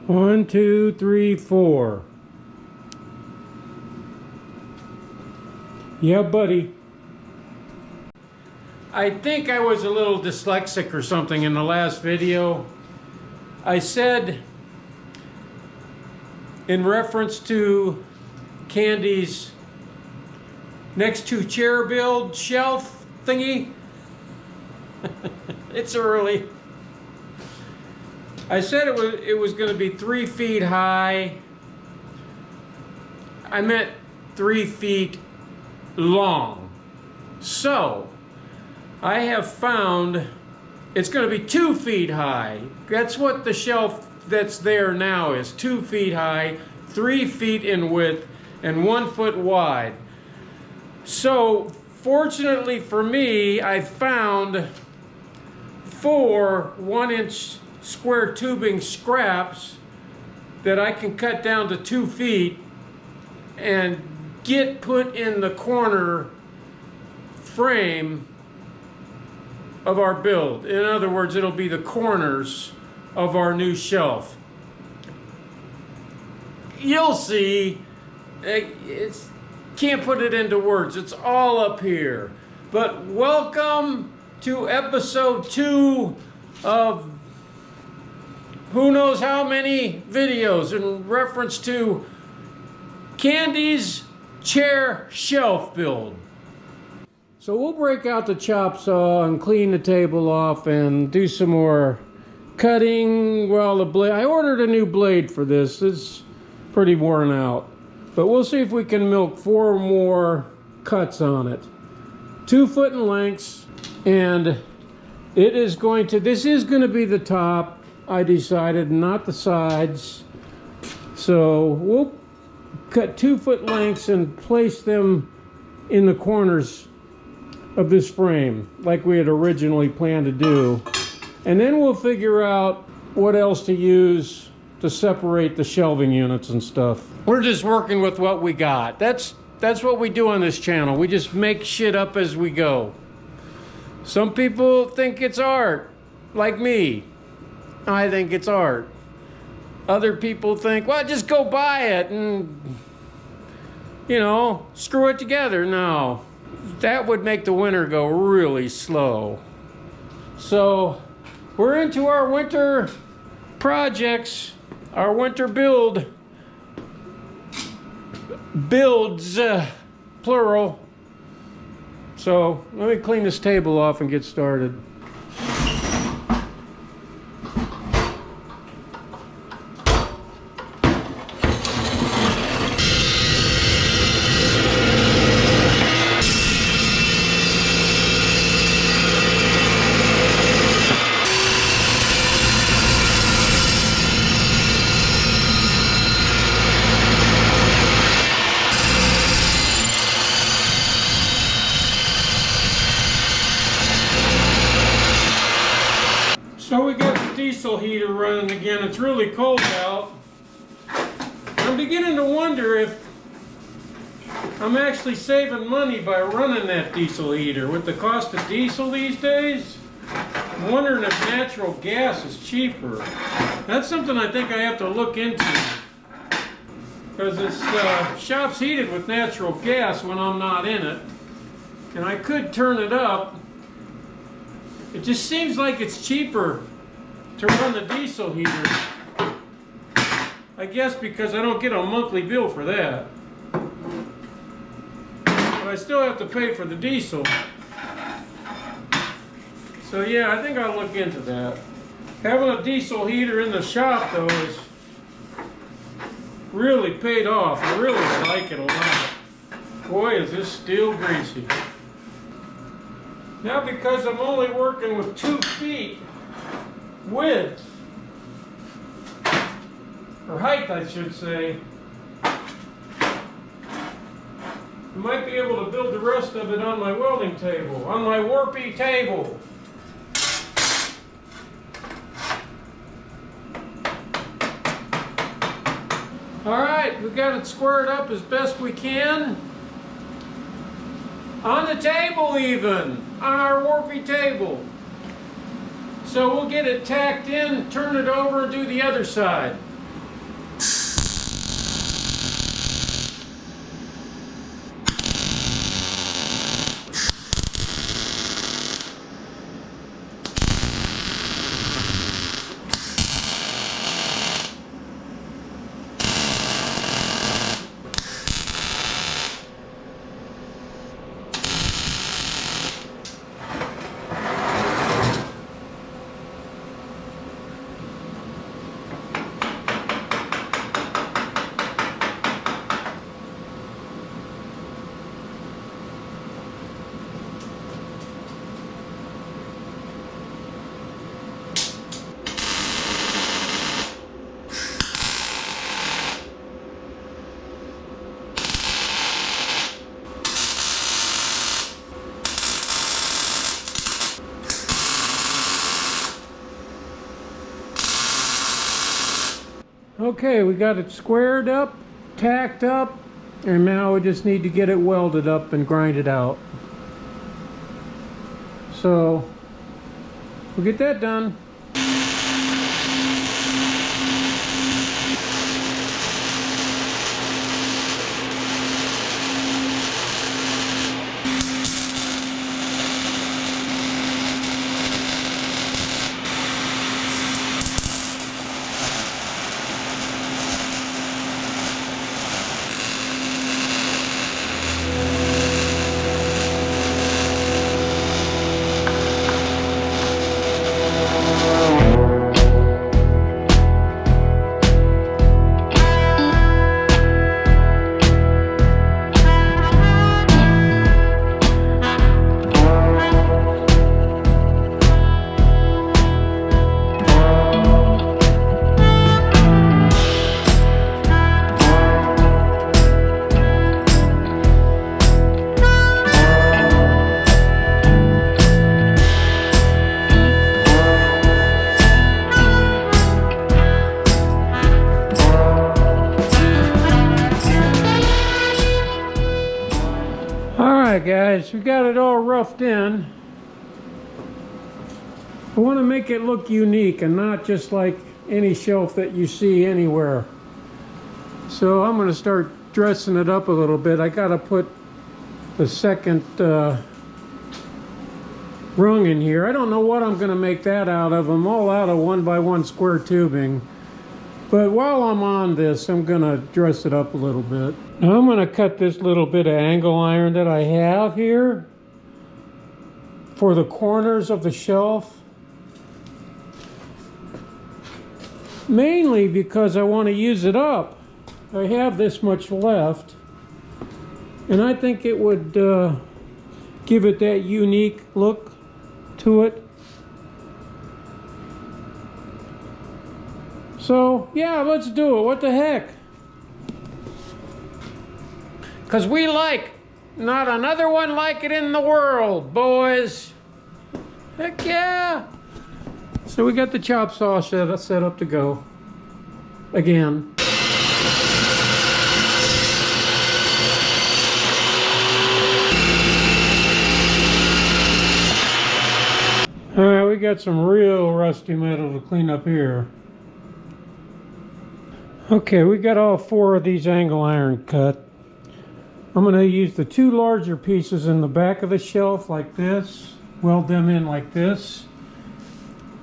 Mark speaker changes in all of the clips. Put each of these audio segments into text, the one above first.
Speaker 1: 1, 2, 3, 4. Yeah, buddy. I think I was a little dyslexic or something in the last video. I said, in reference to Candy's next to chair build shelf thingy, it's early. I said it was going to be 3 feet high. I meant 3 feet long. So I have found it's going to be 2 feet high. That's what the shelf that's there now is, 2 feet high, 3 feet in width, and 1 foot wide. So fortunately for me, I found 4 1-inch square tubing scraps that I can cut down to 2 feet and get put in the corner frame of our build. In other words, it'll be the corners of our new shelf. You'll see. It's can't put it into words. It's all up here. But welcome to episode 2 of who knows how many videos in reference to Candy's chair shelf build. So we'll break out the chop saw and clean the table off and do some more cutting. Well, the blade, I ordered a new blade for this. It's pretty worn out. But we'll see if we can milk 4 more cuts on it. 2 foot in lengths, and this is going to be the top, I decided, not the sides. So we'll cut 2 foot lengths and place them in the corners of this frame like we had originally planned to do. And then we'll figure out what else to use to separate the shelving units and stuff. We're just working with what we got. That's what we do on this channel. We just make shit up as we go. Some people think it's art, like me. I think it's art. Other people think, well, just go buy it and, you know, screw it together. No, that would make the winter go really slow. So we're into our winter projects, our winter builds, plural. So let me clean this table off and get started. So we got the diesel heater running again. It's really cold out. I'm beginning to wonder if I'm actually saving money by running that diesel heater. With the cost of diesel these days, I'm wondering if natural gas is cheaper. That's something I think I have to look into. Because this shop's heated with natural gas when I'm not in it. And I could turn it up. It just seems like it's cheaper to run the diesel heater. I guess because I don't get a monthly bill for that. But I still have to pay for the diesel. So yeah, I think I'll look into that. Having a diesel heater in the shop though is really paid off. I really like it a lot. Boy, is this steel greasy. Now because I'm only working with 2 feet width, or height I should say, I might be able to build the rest of it on my welding table, on my warpy table. Alright, we got it squared up as best we can. On the table even, on our warpy table. So we'll get it tacked in, turn it over, and do the other side. Okay, we got it squared up, tacked up, and now we just need to get it welded up and grind it out. So we'll get that done. Alright guys, we got it all roughed in. I want to make it look unique and not just like any shelf that you see anywhere. So I'm going to start dressing it up a little bit. I got to put the second rung in here. I don't know what I'm going to make that out of. I'm all out of 1x1 square tubing. But while I'm on this, I'm going to dress it up a little bit. Now I'm going to cut this little bit of angle iron that I have here for the corners of the shelf. Mainly because I want to use it up. I have this much left. And I think it would give it that unique look to it. So, yeah, let's do it. What the heck? Because we like not another one like it in the world, boys. Heck yeah. So we got the chop saw set up to go. Again. Alright, we got some real rusty metal to clean up here. Okay, we got all 4 of these angle iron cut. I'm going to use the 2 larger pieces in the back of the shelf like this, weld them in like this,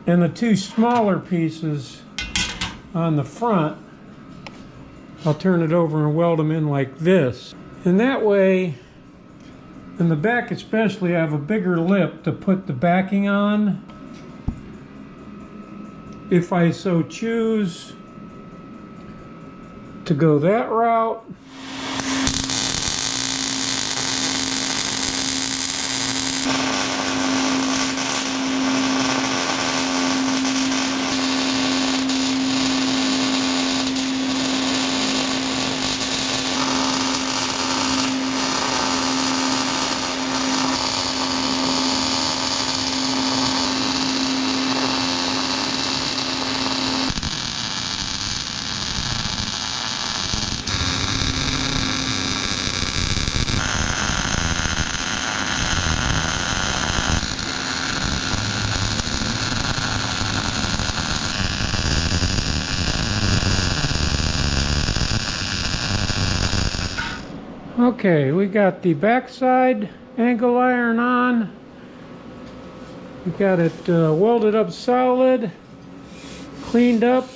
Speaker 1: and the 2 smaller pieces on the front, I'll turn it over and weld them in like this. And that way, in the back especially, I have a bigger lip to put the backing on, if I so choose to go that route. Okay, we got the backside angle iron on. We got it welded up solid, cleaned up.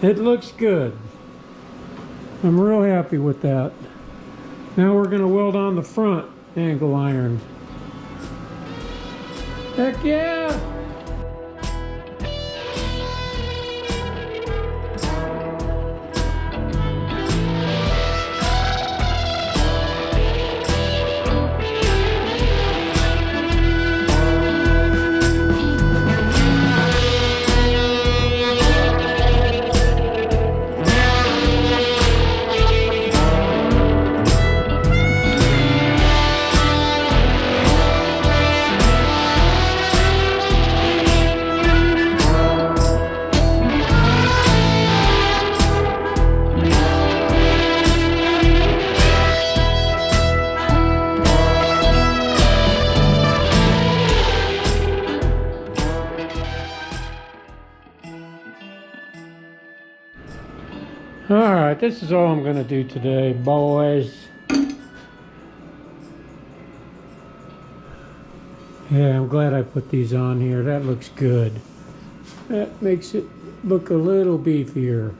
Speaker 1: It looks good. I'm real happy with that. Now we're going to weld on the front angle iron. Heck yeah! Alright, this is all I'm going to do today, boys. Yeah, I'm glad I put these on here. That looks good. That makes it look a little beefier.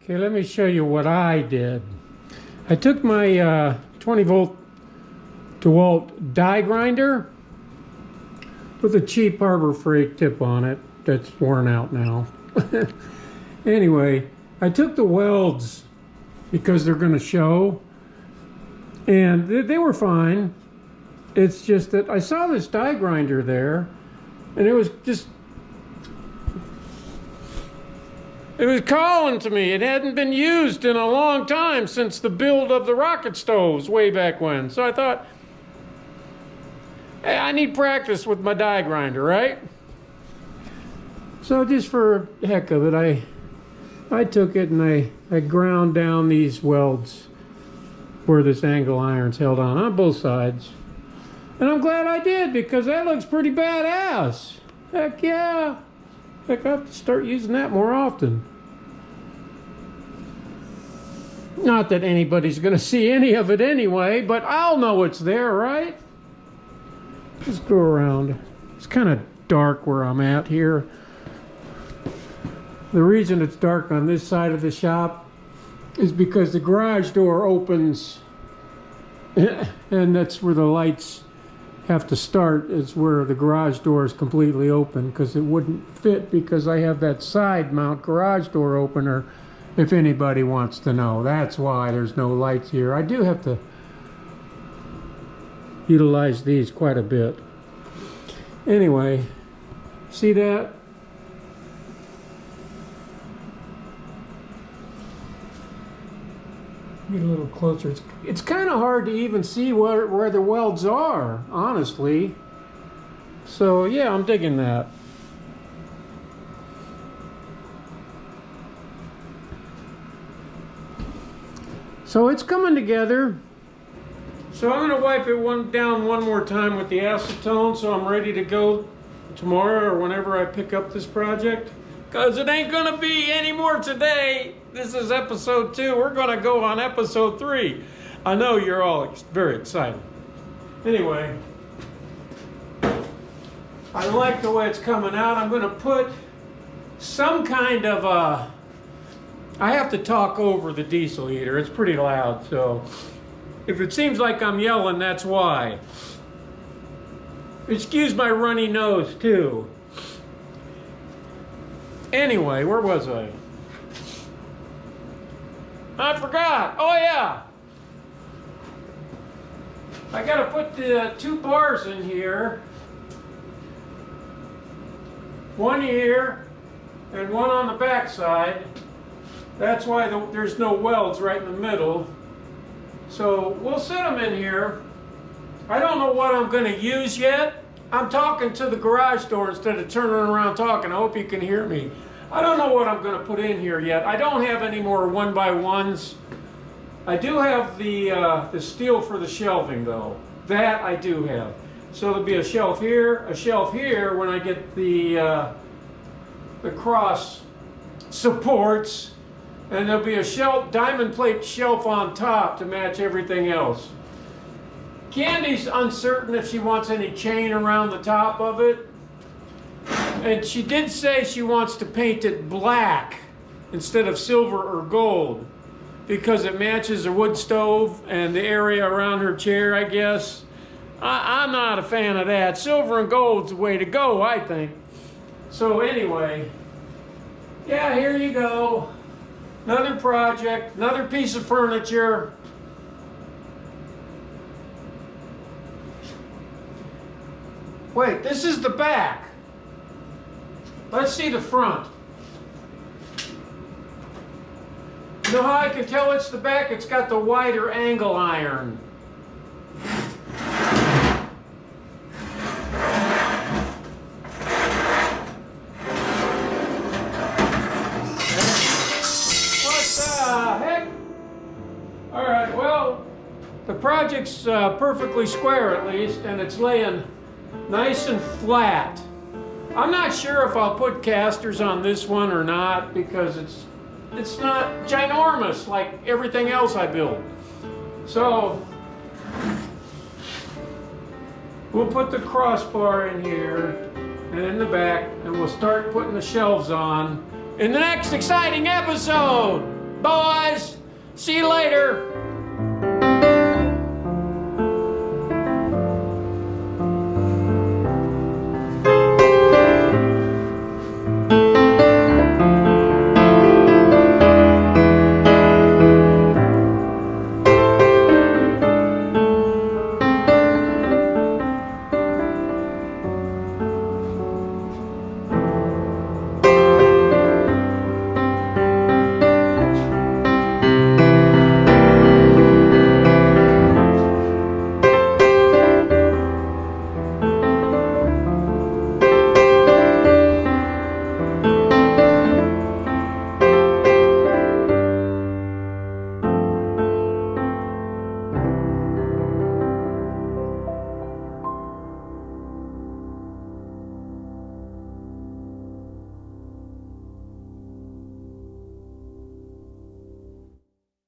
Speaker 1: Okay, let me show you what I did. I took my 20 volt DeWalt die grinder with a cheap Harbor Freight tip on it that's worn out now. Anyway, I took the welds because they're going to show, and they were fine. It's just that I saw this die grinder there, and it was calling to me. It hadn't been used in a long time since the build of the rocket stoves way back when. So I thought, hey, I need practice with my die grinder, right? So just for the heck of it, I took it and I ground down these welds where this angle iron's held on both sides. And I'm glad I did, because that looks pretty badass. Heck yeah. Heck, I have to start using that more often. Not that anybody's going to see any of it anyway, but I'll know it's there, right? Just go around. It's kind of dark where I'm at here. The reason it's dark on this side of the shop is because the garage door opens, and that's where the lights have to start, is where the garage door is completely open, because it wouldn't fit, because I have that side mount garage door opener, if anybody wants to know. That's why there's no lights here. I do have to utilize these quite a bit. Anyway, see that? Get a little closer. It's kind of hard to even see where the welds are, honestly. So yeah, I'm digging that. So it's coming together. So I'm going to wipe it down one more time with the acetone, so I'm ready to go tomorrow or whenever I pick up this project. Because it ain't going to be any more today. This is episode 2. We're going to go on episode 3. I know you're all very excited. Anyway, I like the way it's coming out. I'm going to put some kind of a... I have to talk over the diesel heater. It's pretty loud, so if it seems like I'm yelling, that's why. Excuse my runny nose, too. Anyway, where was I? I forgot. Oh, yeah. I got to put the 2 bars in here. One here and one on the back side. That's why there's no welds right in the middle. So we'll set them in here. I don't know what I'm going to use yet. I'm talking to the garage door instead of turning around talking. I hope you can hear me. I don't know what I'm going to put in here yet. I don't have any more 1x1s. I do have the steel for the shelving, though. That I do have. So there'll be a shelf here when I get the cross supports. And there'll be a diamond plate shelf on top to match everything else. Candy's uncertain if she wants any chain around the top of it. And she did say she wants to paint it black instead of silver or gold because it matches the wood stove and the area around her chair, I guess. I'm not a fan of that. Silver and gold's the way to go, I think. So anyway, yeah, here you go. Another project, another piece of furniture. Wait, this is the back. Let's see the front. You know how I can tell it's the back? It's got the wider angle iron. The project's perfectly square at least, and it's laying nice and flat. I'm not sure if I'll put casters on this one or not because it's not ginormous like everything else I build. So we'll put the crossbar in here and in the back, and we'll start putting the shelves on in the next exciting episode. Boys, see you later.